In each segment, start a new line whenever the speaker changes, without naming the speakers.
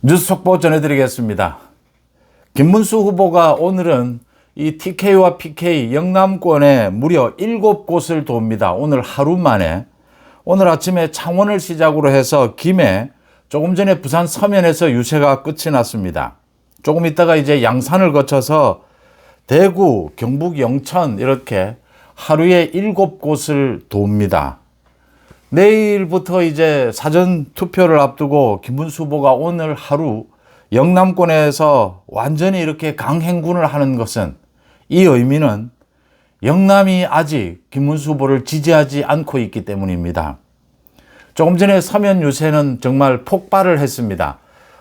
뉴스 속보 전해드리겠습니다. 김문수 후보가 오늘은 이 TK와 PK 영남권에 무려 7곳을 돕니다. 오늘 하루 만에. 오늘 아침에 창원을 시작으로 해서 김해, 조금 전에 부산 서면에서 유세가 끝이 났습니다. 조금 있다가 이제 양산을 거쳐서 대구, 경북 영천 이렇게 하루에 7곳을 돕니다. 내일부터 이제 사전 투표를 앞두고 김문수 후보가 오늘 하루 영남권에서 완전히 이렇게 강행군을 하는 것은, 이 의미는 영남이 아직 김문수 후보를 지지하지 않고 있기 때문입니다. 조금 전에 서면 유세는 정말 폭발을 했습니다.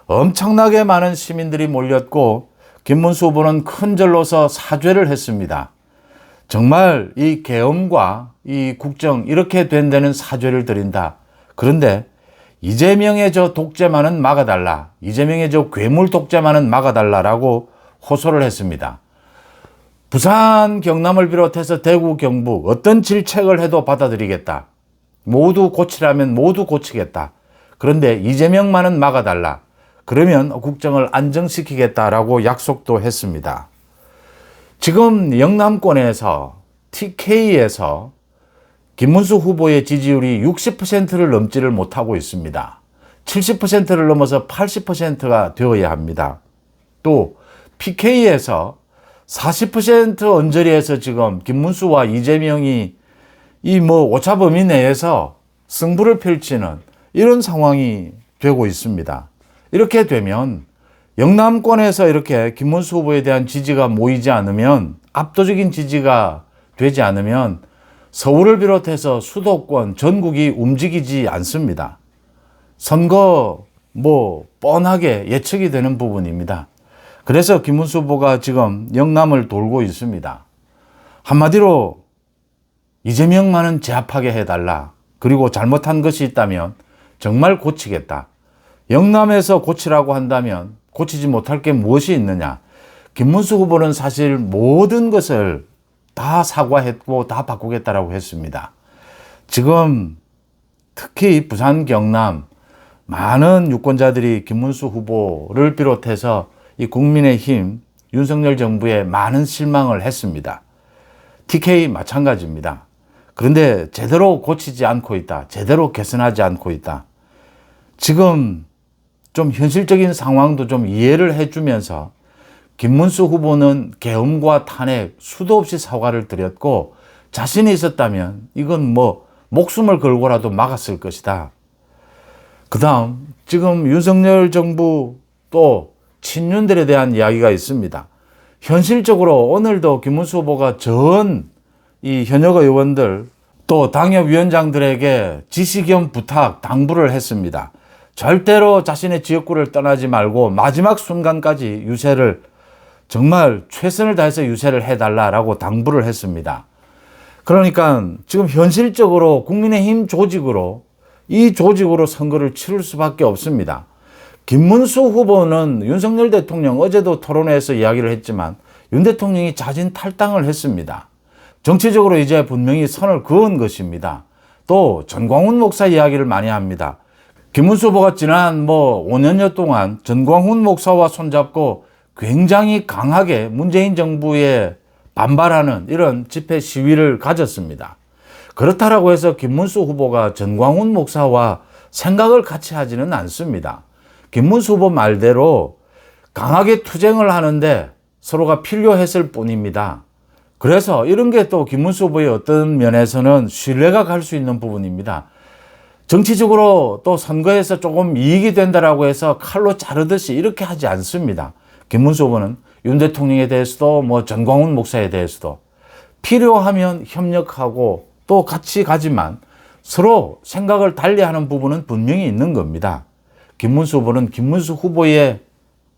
엄청나게 많은 시민들이 몰렸고 김문수 후보는 큰 절로서 사죄를 했습니다. 정말 이 계엄과 이 국정 이렇게 된 데는 사죄를 드린다. 그런데 이재명의 저 독재만은 막아달라. 이재명의 저 괴물 독재만은 막아달라라고 호소를 했습니다. 부산, 경남을 비롯해서 대구, 경북 어떤 질책을 해도 받아들이겠다. 모두 고치라면 모두 고치겠다. 그런데 이재명만은 막아달라. 그러면 국정을 안정시키겠다라고 약속도 했습니다. 지금 영남권에서 TK에서 김문수 후보의 지지율이 60%를 넘지를 못하고 있습니다. 70%를 넘어서 80%가 되어야 합니다. 또 PK에서 40% 언저리에서 지금 김문수와 이재명이 이 오차 범위 내에서 승부를 펼치는 이런 상황이 되고 있습니다. 이렇게 되면 영남권에서 이렇게 김문수 후보에 대한 지지가 모이지 않으면, 압도적인 지지가 되지 않으면 서울을 비롯해서 수도권 전국이 움직이지 않습니다. 선거 뻔하게 예측이 되는 부분입니다. 그래서 김문수 후보가 지금 영남을 돌고 있습니다. 한마디로 이재명만은 제압하게 해달라. 그리고 잘못한 것이 있다면 정말 고치겠다. 영남에서 고치라고 한다면 고치지 못할 게 무엇이 있느냐. 김문수 후보는 사실 모든 것을 다 사과했고 다 바꾸겠다라고 했습니다. 지금 특히 부산, 경남 많은 유권자들이 김문수 후보를 비롯해서 이 국민의힘, 윤석열 정부에 많은 실망을 했습니다. TK 마찬가지입니다. 그런데 제대로 고치지 않고 있다. 제대로 개선하지 않고 있다. 지금 좀 현실적인 상황도 좀 이해를 해주면서 김문수 후보는 계엄과 탄핵 수도 없이 사과를 드렸고, 자신이 있었다면 이건 목숨을 걸고라도 막았을 것이다. 그 다음 지금 윤석열 정부 또 친윤들에 대한 이야기가 있습니다. 현실적으로 오늘도 김문수 후보가 이 현역 의원들 또 당협위원장들에게 지시 겸 부탁, 당부를 했습니다. 절대로 자신의 지역구를 떠나지 말고 마지막 순간까지 유세를, 정말 최선을 다해서 유세를 해달라고 당부를 했습니다. 그러니까 지금 현실적으로 국민의힘 조직으로, 이 조직으로 선거를 치를 수밖에 없습니다. 김문수 후보는 윤석열 대통령, 어제도 토론회에서 이야기를 했지만 윤 대통령이 자진 탈당을 했습니다. 정치적으로 이제 분명히 선을 그은 것입니다. 또 전광훈 목사 이야기를 많이 합니다. 김문수 후보가 지난 5년여 동안 전광훈 목사와 손잡고 굉장히 강하게 문재인 정부에 반발하는 이런 집회 시위를 가졌습니다. 그렇다라고 해서 김문수 후보가 전광훈 목사와 생각을 같이 하지는 않습니다. 김문수 후보 말대로 강하게 투쟁을 하는데 서로가 필요했을 뿐입니다. 그래서 이런 게 또 김문수 후보의 어떤 면에서는 신뢰가 갈 수 있는 부분입니다. 정치적으로 또 선거에서 조금 이익이 된다라고 해서 칼로 자르듯이 이렇게 하지 않습니다. 김문수 후보는 윤 대통령에 대해서도 전광훈 목사에 대해서도 필요하면 협력하고 또 같이 가지만 서로 생각을 달리하는 부분은 분명히 있는 겁니다. 김문수 후보는 김문수 후보의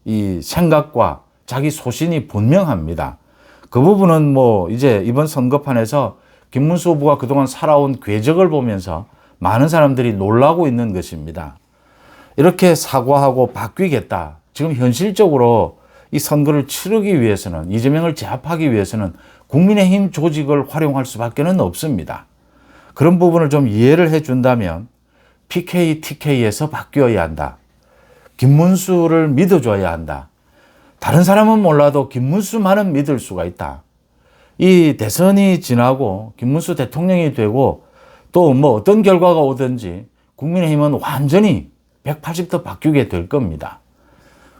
이 생각과 자기 소신이 분명합니다. 그 부분은 이제 이번 선거판에서 김문수 후보가 그동안 살아온 궤적을 보면서 많은 사람들이 놀라고 있는 것입니다. 이렇게 사과하고 바뀌겠다. 지금 현실적으로 이 선거를 치르기 위해서는, 이재명을 제압하기 위해서는 국민의힘 조직을 활용할 수밖에 없습니다. 그런 부분을 좀 이해를 해준다면 PK, TK에서 바뀌어야 한다. 김문수를 믿어줘야 한다. 다른 사람은 몰라도 김문수만은 믿을 수가 있다. 이 대선이 지나고 김문수 대통령이 되고 또 뭐 어떤 결과가 오든지 국민의힘은 완전히 180도 바뀌게 될 겁니다.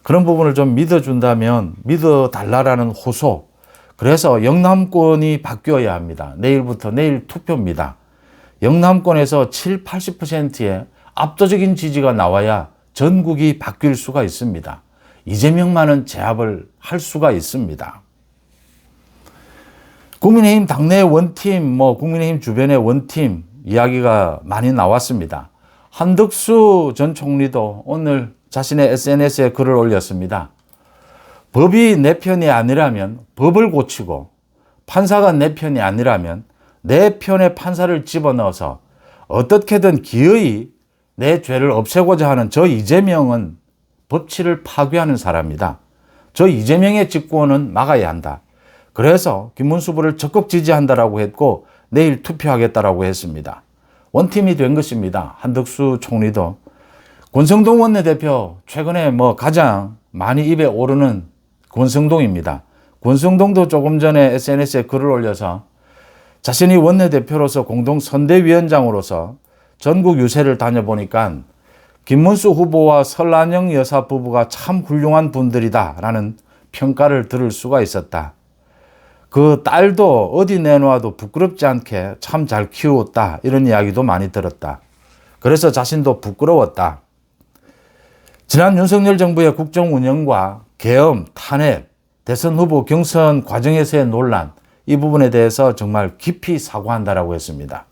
그런 부분을 좀 믿어준다면 믿어달라라는 호소. 그래서 영남권이 바뀌어야 합니다. 내일부터 내일 투표입니다. 영남권에서 7, 80%의 압도적인 지지가 나와야 전국이 바뀔 수가 있습니다. 이재명만은 제압을 할 수가 있습니다. 국민의힘 당내 원팀, 국민의힘 주변의 원팀 이야기가 많이 나왔습니다. 한덕수 전 총리도 오늘 자신의 SNS에 글을 올렸습니다. 법이 내 편이 아니라면 법을 고치고 판사가 내 편이 아니라면 내 편의 판사를 집어넣어서 어떻게든 기어이 내 죄를 없애고자 하는 저 이재명은 법치를 파괴하는 사람이다. 저 이재명의 직권은 막아야 한다. 그래서 김문수 후보를 적극 지지한다라고 했고 내일 투표하겠다라고 했습니다. 원팀이 된 것입니다. 한덕수 총리도. 권성동 원내대표 최근에 가장 많이 입에 오르는 권성동입니다. 권성동도 조금 전에 SNS에 글을 올려서 자신이 원내대표로서 공동선대위원장으로서 전국 유세를 다녀보니까 김문수 후보와 설안영 여사 부부가 참 훌륭한 분들이다라는 평가를 들을 수가 있었다. 그 딸도 어디 내놓아도 부끄럽지 않게 참 잘 키웠다. 이런 이야기도 많이 들었다. 그래서 자신도 부끄러웠다. 지난 윤석열 정부의 국정 운영과 계엄, 탄핵, 대선 후보 경선 과정에서의 논란, 이 부분에 대해서 정말 깊이 사과한다라고 했습니다.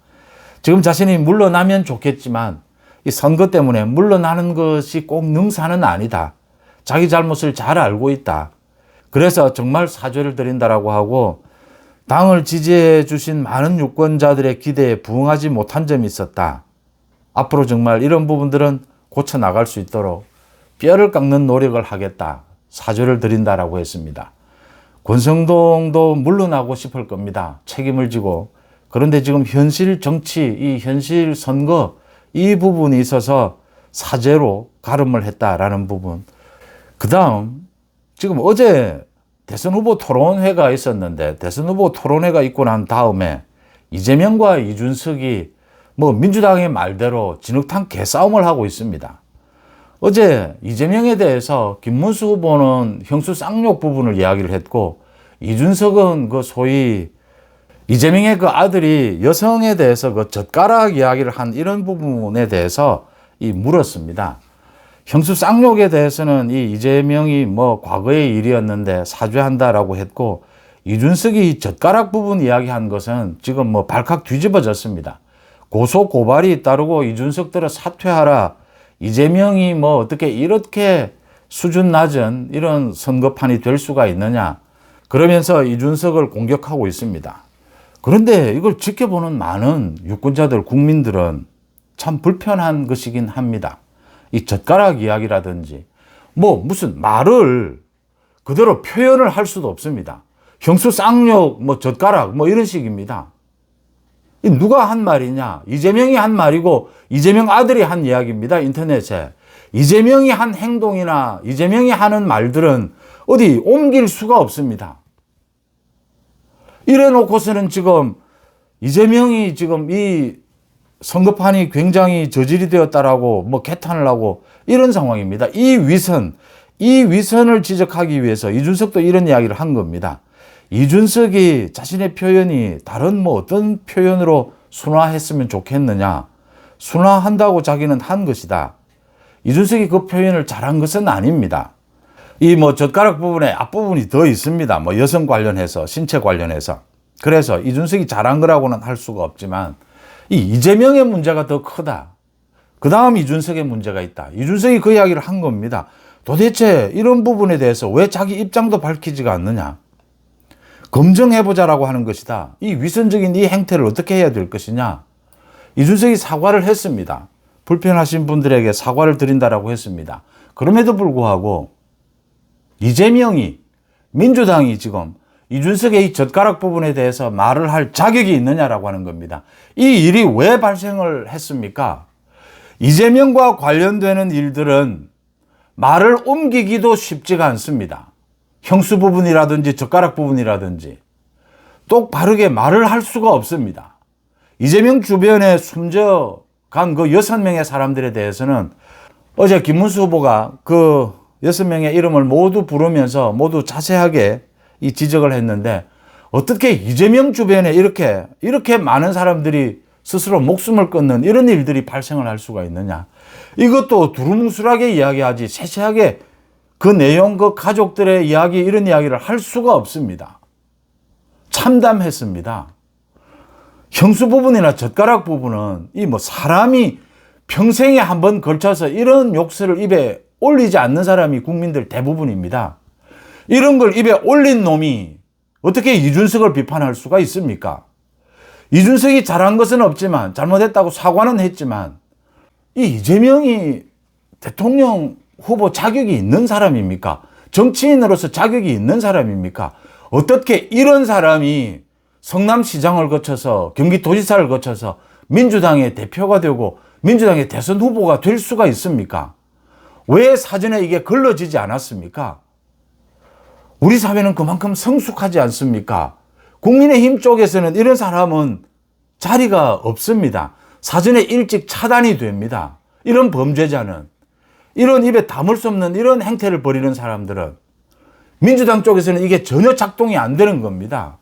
지금 자신이 물러나면 좋겠지만 이 선거 때문에 물러나는 것이 꼭 능사는 아니다. 자기 잘못을 잘 알고 있다. 그래서 정말 사죄를 드린다라고 하고 당을 지지해 주신 많은 유권자들의 기대에 부응하지 못한 점이 있었다. 앞으로 정말 이런 부분들은 고쳐나갈 수 있도록 뼈를 깎는 노력을 하겠다. 사죄를 드린다라고 했습니다. 권성동도 물러나고 싶을 겁니다. 책임을 지고. 그런데 지금 현실 정치, 이 현실 선거 이 부분이 있어서 사죄로 가름을 했다라는 부분. 그 다음 지금 어제 대선 후보 토론회가 있었는데 대선 후보 토론회가 있고 난 다음에 이재명과 이준석이 민주당의 말대로 진흙탕 개싸움을 하고 있습니다. 어제 이재명에 대해서 김문수 후보는 형수 쌍욕 부분을 이야기를 했고 이준석은 그 소위 이재명의 그 아들이 여성에 대해서 그 젓가락 이야기를 한 이런 부분에 대해서 물었습니다. 형수 쌍욕에 대해서는 이 이재명이 과거의 일이었는데 사죄한다라고 했고 이준석이 이 젓가락 부분 이야기한 것은 지금 발칵 뒤집어졌습니다. 고소 고발이 따르고 이준석들은 사퇴하라. 이재명이 어떻게 이렇게 수준 낮은 이런 선거판이 될 수가 있느냐. 그러면서 이준석을 공격하고 있습니다. 그런데 이걸 지켜보는 많은 유권자들, 국민들은 참 불편한 것이긴 합니다. 이 젓가락 이야기라든지 무슨 말을 그대로 표현을 할 수도 없습니다. 형수 쌍욕, 젓가락 이런 식입니다. 누가 한 말이냐? 이재명이 한 말이고 이재명 아들이 한 이야기입니다. 인터넷에. 이재명이 한 행동이나 이재명이 하는 말들은 어디 옮길 수가 없습니다. 이래 놓고서는 지금 이재명이 지금 이 선거판이 굉장히 저질이 되었다라고 개탄을 하고 이런 상황입니다. 이 위선을 지적하기 위해서 이준석도 이런 이야기를 한 겁니다. 이준석이 자신의 표현이 다른 어떤 표현으로 순화했으면 좋겠느냐. 순화한다고 자기는 한 것이다. 이준석이 그 표현을 잘한 것은 아닙니다. 이 젓가락 부분에 앞부분이 더 있습니다. 여성 관련해서, 신체 관련해서. 그래서 이준석이 잘한 거라고는 할 수가 없지만 이 이재명의 문제가 더 크다. 그 다음 이준석의 문제가 있다. 이준석이 그 이야기를 한 겁니다. 도대체 이런 부분에 대해서 왜 자기 입장도 밝히지가 않느냐. 검증해보자라고 하는 것이다. 이 위선적인 이 행태를 어떻게 해야 될 것이냐. 이준석이 사과를 했습니다. 불편하신 분들에게 사과를 드린다라고 했습니다. 그럼에도 불구하고 이재명이, 민주당이 지금 이준석의 이 젓가락 부분에 대해서 말을 할 자격이 있느냐라고 하는 겁니다. 이 일이 왜 발생을 했습니까? 이재명과 관련되는 일들은 말을 옮기기도 쉽지가 않습니다. 형수 부분이라든지 젓가락 부분이라든지 똑바르게 말을 할 수가 없습니다. 이재명 주변에 숨져간 그 6명의 사람들에 대해서는 어제 김문수 후보가 그 6명의 이름을 모두 부르면서 모두 자세하게 이 지적을 했는데, 어떻게 이재명 주변에 이렇게 많은 사람들이 스스로 목숨을 끊는 이런 일들이 발생을 할 수가 있느냐. 이것도 두루뭉술하게 이야기하지 세세하게 그 내용, 그 가족들의 이야기, 이런 이야기를 할 수가 없습니다. 참담했습니다. 형수 부분이나 젓가락 부분은 이 뭐 사람이 평생에 한 번 걸쳐서 이런 욕설을 입에 올리지 않는 사람이 국민들 대부분입니다. 이런 걸 입에 올린 놈이 어떻게 이준석을 비판할 수가 있습니까? 이준석이 잘한 것은 없지만, 잘못했다고 사과는 했지만, 이 이재명이 대통령 후보 자격이 있는 사람입니까? 정치인으로서 자격이 있는 사람입니까? 어떻게 이런 사람이 성남시장을 거쳐서 경기도지사를 거쳐서 민주당의 대표가 되고 민주당의 대선 후보가 될 수가 있습니까? 왜 사전에 이게 걸러지지 않았습니까? 우리 사회는 그만큼 성숙하지 않습니까? 국민의힘 쪽에서는 이런 사람은 자리가 없습니다. 사전에 일찍 차단이 됩니다. 이런 범죄자는, 이런 입에 담을 수 없는 이런 행태를 벌이는 사람들은 민주당 쪽에서는 이게 전혀 작동이 안 되는 겁니다.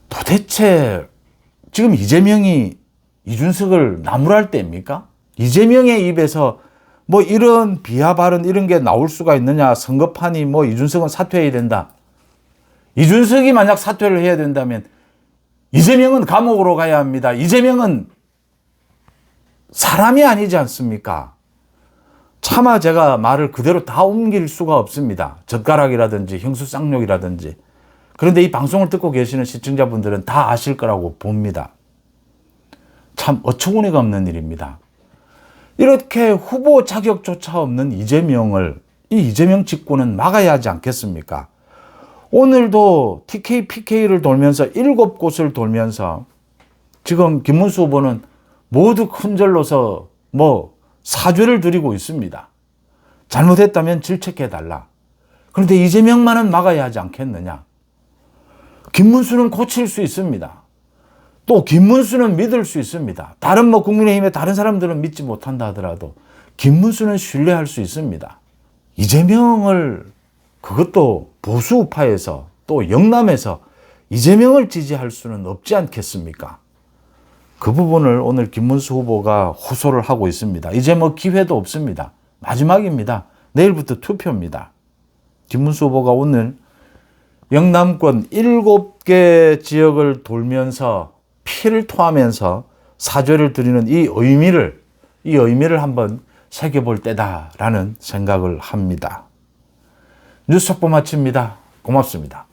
도대체 지금 이재명이 이준석을 나무랄 때입니까? 이재명의 입에서 뭐 이런 비하 발언 이런 게 나올 수가 있느냐. 선거판이 뭐 이준석은 사퇴해야 된다. 이준석이 만약 사퇴를 해야 된다면 이재명은 감옥으로 가야 합니다. 이재명은 사람이 아니지 않습니까? 차마 제가 말을 그대로 다 옮길 수가 없습니다. 젓가락이라든지 형수 쌍욕이라든지. 그런데 이 방송을 듣고 계시는 시청자분들은 다 아실 거라고 봅니다. 참 어처구니가 없는 일입니다. 이렇게 후보 자격조차 없는 이재명을, 이 이재명 직구는 막아야 하지 않겠습니까? 오늘도 TK, PK를 돌면서 7곳을 돌면서 지금 김문수 후보는 모두 큰절로서 뭐 사죄를 드리고 있습니다. 잘못했다면 질책해달라. 그런데 이재명만은 막아야 하지 않겠느냐. 김문수는 고칠 수 있습니다. 또 김문수는 믿을 수 있습니다. 다른 뭐 국민의힘의 다른 사람들은 믿지 못한다 하더라도 김문수는 신뢰할 수 있습니다. 이재명을, 그것도 보수 우파에서 또 영남에서 이재명을 지지할 수는 없지 않겠습니까? 그 부분을 오늘 김문수 후보가 호소를 하고 있습니다. 이제 뭐 기회도 없습니다. 마지막입니다. 내일부터 투표입니다. 김문수 후보가 오늘 영남권 7개 지역을 돌면서 피를 토하면서 사죄를 드리는 이 의미를 한번 새겨볼 때다라는 생각을 합니다. 뉴스 속보 마칩니다. 고맙습니다.